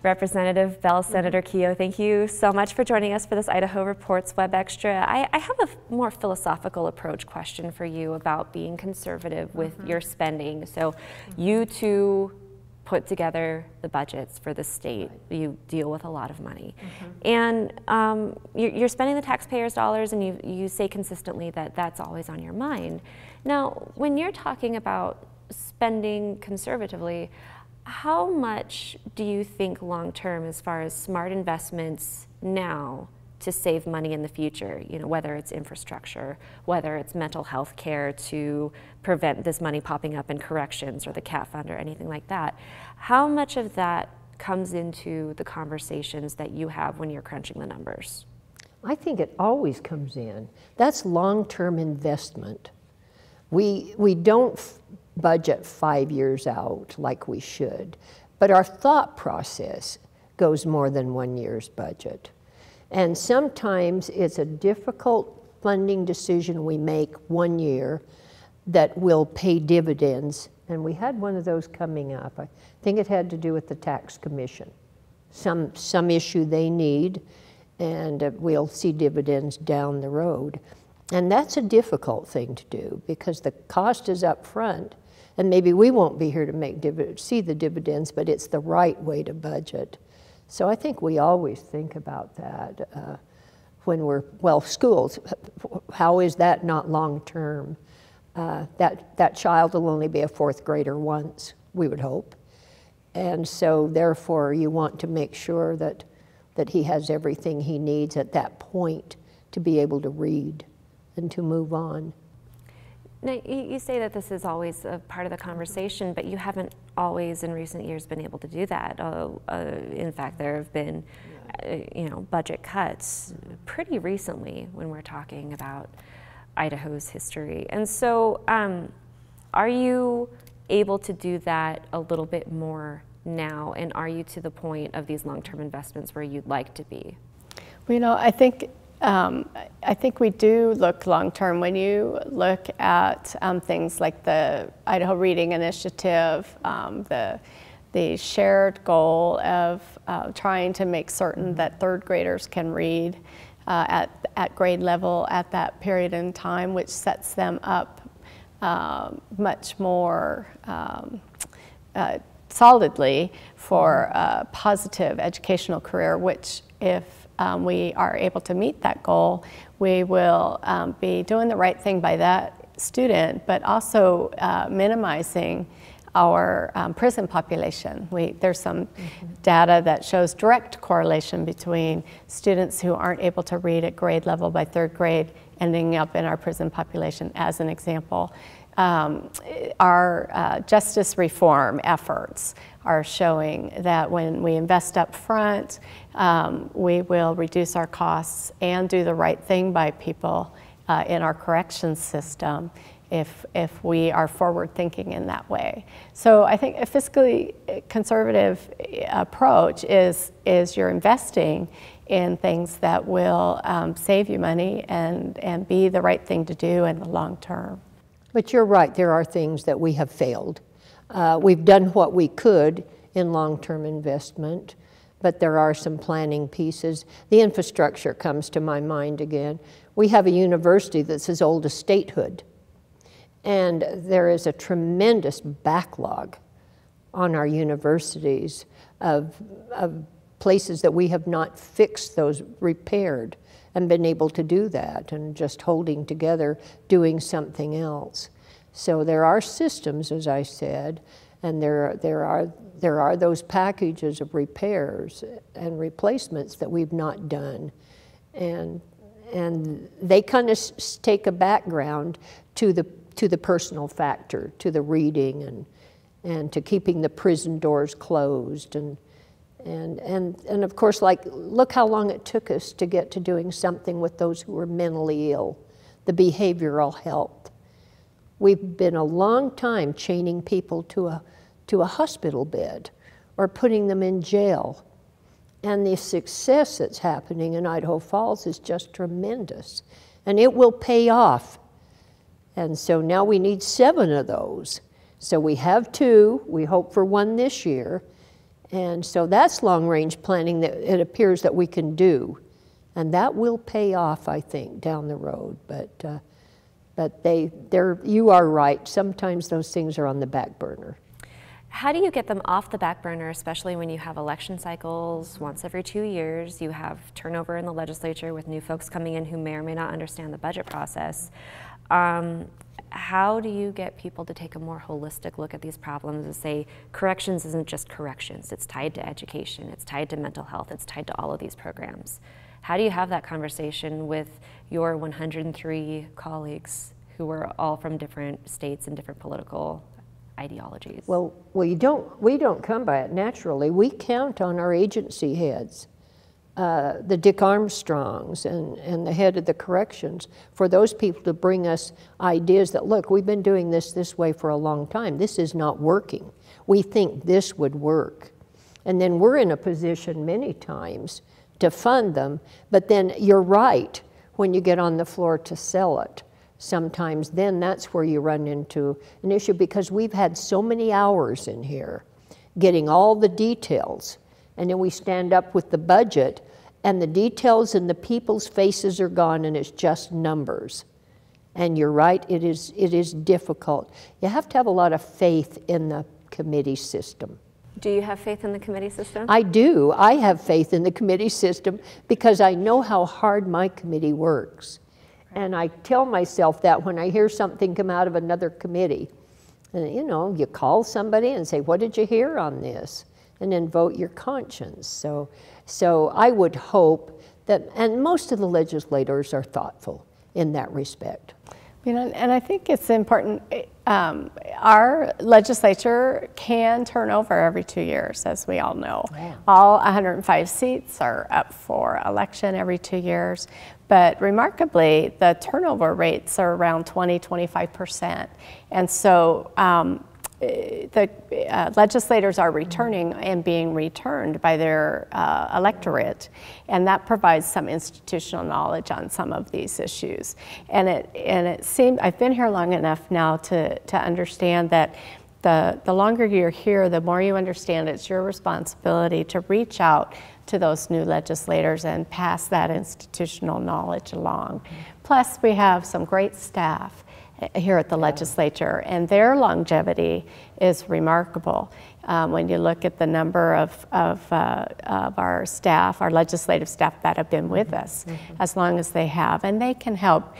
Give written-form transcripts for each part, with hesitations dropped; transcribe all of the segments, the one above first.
Representative Bell, Senator Keough, thank you so much for joining us for this Idaho Reports Web Extra. I have a more philosophical approach question for you about being conservative with your spending. So you two put together the budgets for the state. You deal with a lot of money. And you're spending the taxpayers' dollars, and you say consistently that that's always on your mind. Now, when you're talking about spending conservatively, how much do you think long-term as far as smart investments now to save money in the future, you know, whether it's infrastructure, whether it's mental health care to prevent this money popping up in corrections or the CAT fund or anything like that, how much of that comes into the conversations that you have when you're crunching the numbers? I think it always comes in. That's long-term investment. We don't budget 5 years out like we should, but our thought process goes more than 1 year's budget. And sometimes it's a difficult funding decision we make 1 year that will pay dividends. And we had one of those coming up. I think it had to do with the tax commission. Some issue they need, and we'll see dividends down the road. And that's a difficult thing to do because the cost is up front, and maybe we won't be here to see the dividends, but it's the right way to budget. So I think we always think about that when we're, well, schools, how is that not long-term? That child will only be a fourth grader once, we would hope. And so therefore you want to make sure that he has everything he needs at that point to be able to read and to move on. Now, you say that this is always a part of the conversation, but you haven't always in recent years been able to do that. In fact, there have been, you know, budget cuts pretty recently when we're talking about Idaho's history. And so are you able to do that a little bit more now, and are you to the point of these long-term investments where you'd like to be? Well, you know, I think we do look long-term. When you look at things like the Idaho Reading Initiative, the shared goal of trying to make certain that third graders can read at grade level at that period in time, which sets them up much more solidly for a positive educational career, which if we are able to meet that goal, we will be doing the right thing by that student, but also minimizing our prison population. There's some data that shows direct correlation between students who aren't able to read at grade level by third grade ending up in our prison population, as an example. Our justice reform efforts are showing that when we invest up front, we will reduce our costs and do the right thing by people in our corrections system if we are forward thinking in that way. So I think a fiscally conservative approach is you're investing in things that will save you money and be the right thing to do in the long term. But you're right, there are things that we have failed. We've done what we could in long-term investment, but there are some planning pieces. The infrastructure comes to my mind again. We have a university that's as old as statehood, and there is a tremendous backlog on our universities of places that we have not fixed those, repaired, and been able to do that, and just holding together, doing something else. So there are systems, as I said, and there are those packages of repairs and replacements that we've not done, and they kind of take a background to the personal factor, to the reading, and to keeping the prison doors closed, and of course, like, look how long it took us to get to doing something with those who were mentally ill, the behavioral health. We've been a long time chaining people to a hospital bed or putting them in jail. And the success that's happening in Idaho Falls is just tremendous. And it will pay off. And so now we need 7 of those. So we have 2, we hope for 1 this year. And so that's long-range planning that it appears that we can do. And that will pay off, I think, down the road. But you are right. Sometimes those things are on the back burner. How do you get them off the back burner, especially when you have election cycles once every 2 years, you have turnover in the legislature with new folks coming in who may or may not understand the budget process? How do you get people to take a more holistic look at these problems and say corrections isn't just corrections, it's tied to education, it's tied to mental health, it's tied to all of these programs? How do you have that conversation with your 103 colleagues who are all from different states and different political ideologies? Well, we don't come by it naturally. We count on our agency heads, the Dick Armstrongs and the head of the corrections, for those people to bring us ideas that, look, we've been doing this way for a long time. This is not working. We think this would work. And then we're in a position many times to fund them, but then you're right, when you get on the floor to sell it, sometimes then that's where you run into an issue, because we've had so many hours in here getting all the details, and then we stand up with the budget and the details and the people's faces are gone and it's just numbers. And you're right, it is difficult. You have to have a lot of faith in the committee system. Do you have faith in the committee system? I do. I have faith in the committee system because I know how hard my committee works. And I tell myself that when I hear something come out of another committee. And you know, you call somebody and say, what did you hear on this? And then vote your conscience. So I would hope that, and most of the legislators are thoughtful in that respect. You know, and I think it's important, our legislature can turn over every 2 years, as we all know. Yeah. All 105 seats are up for election every 2 years, but remarkably, the turnover rates are around 20–25%. And so the legislators are returning and being returned by their electorate, and that provides some institutional knowledge on some of these issues. And it seemed, I've been here long enough now to understand that the longer you're here, the more you understand it's your responsibility to reach out to those new legislators and pass that institutional knowledge along. Plus, we have some great staff here at the legislature, and their longevity is remarkable. When you look at the number of our staff, our legislative staff that have been with us as long as they have, and they can help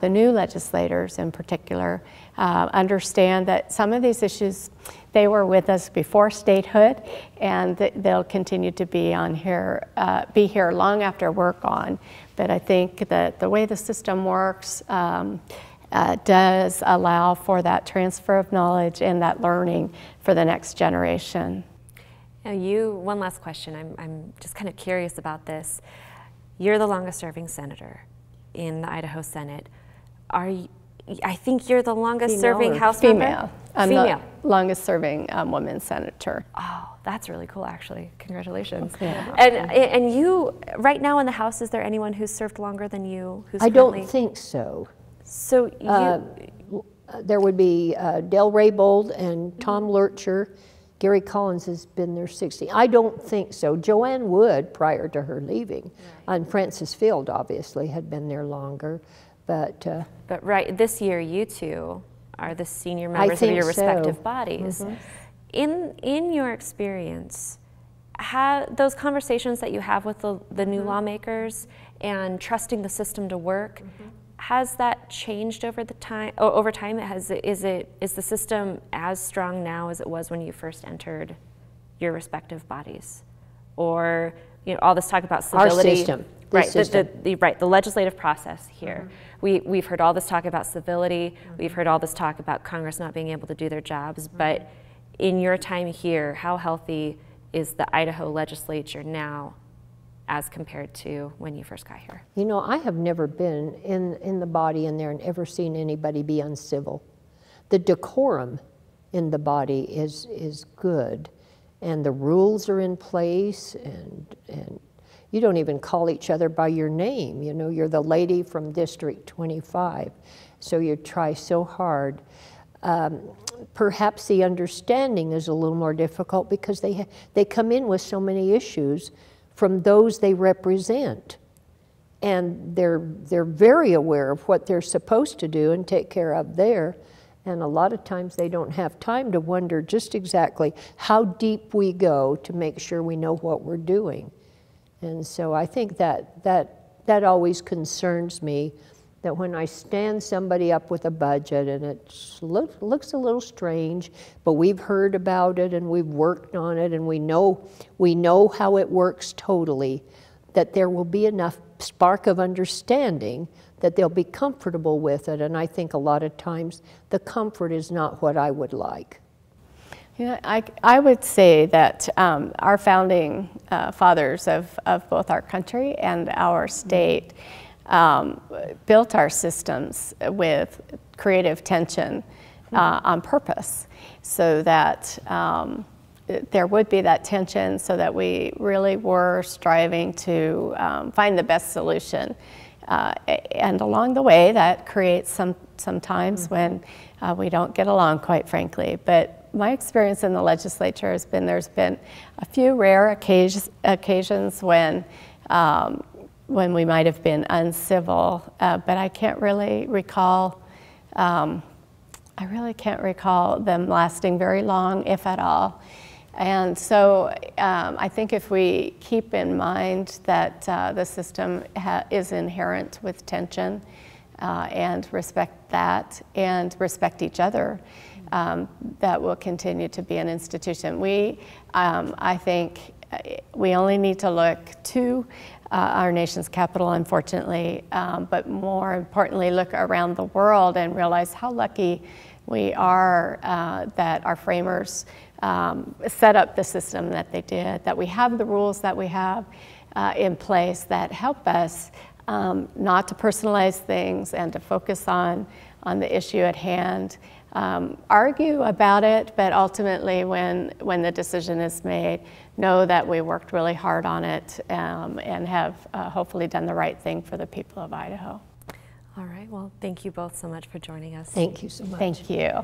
the new legislators in particular understand that some of these issues, they were with us before statehood, and they'll continue to be on here, be here long after we're gone. But I think that the way the system works does allow for that transfer of knowledge and that learning for the next generation. Now one last question, I'm just kind of curious about this. You're the longest serving senator in the Idaho Senate. I think you're the longest serving House member? I'm the longest serving woman senator. Oh, that's really cool, actually. Congratulations. Yeah. And you, right now in the House, is there anyone who's served longer than you? I don't think so. So there would be Del Raybould and Tom Lurcher. Gary Collins has been there 60. I don't think so. Joanne Wood, prior to her leaving, and Francis Field obviously had been there longer. But right, this year you two are the senior members of your respective bodies. In your experience, those conversations that you have with the new lawmakers and trusting the system to work, has that changed over time? Is the system as strong now as it was when you first entered your respective bodies, or all this talk about civility? Our system, the legislative process here. We've heard all this talk about civility. We've heard all this talk about Congress not being able to do their jobs. But in your time here, how healthy is the Idaho legislature now, as compared to when you first got here? You know, I have never been in the body in there and ever seen anybody be uncivil. The decorum in the body is good, and the rules are in place, and you don't even call each other by your name. You know, you're the lady from District 25, so you try so hard. Perhaps the understanding is a little more difficult because they come in with so many issues from those they represent. And they're very aware of what they're supposed to do and take care of there. And a lot of times they don't have time to wonder just exactly how deep we go to make sure we know what we're doing. And so I think that always concerns me, that when I stand somebody up with a budget and it looks a little strange, but we've heard about it and we've worked on it and we know how it works totally, that there will be enough spark of understanding that they'll be comfortable with it. And I think a lot of times the comfort is not what I would like. You know, I would say that our founding fathers of both our country and our state built our systems with creative tension on purpose, so that there would be that tension, so that we really were striving to find the best solution. And along the way, that creates sometimes when we don't get along, quite frankly. But my experience in the legislature has been there's been a few rare occasions when we might have been uncivil, but I can't really recall. I really can't recall them lasting very long, if at all. And so I think if we keep in mind that the system is inherent with tension, and respect that and respect each other, that will continue to be an institution. I think we only need to look to our nation's capital, unfortunately, but more importantly, look around the world and realize how lucky we are that our framers set up the system that they did, that we have the rules that we have in place that help us not to personalize things and to focus on the issue at hand. Argue about it, but ultimately when the decision is made, know that we worked really hard on it and have hopefully done the right thing for the people of Idaho. All right, well, thank you both so much for joining us. Thank you so much. Thank you.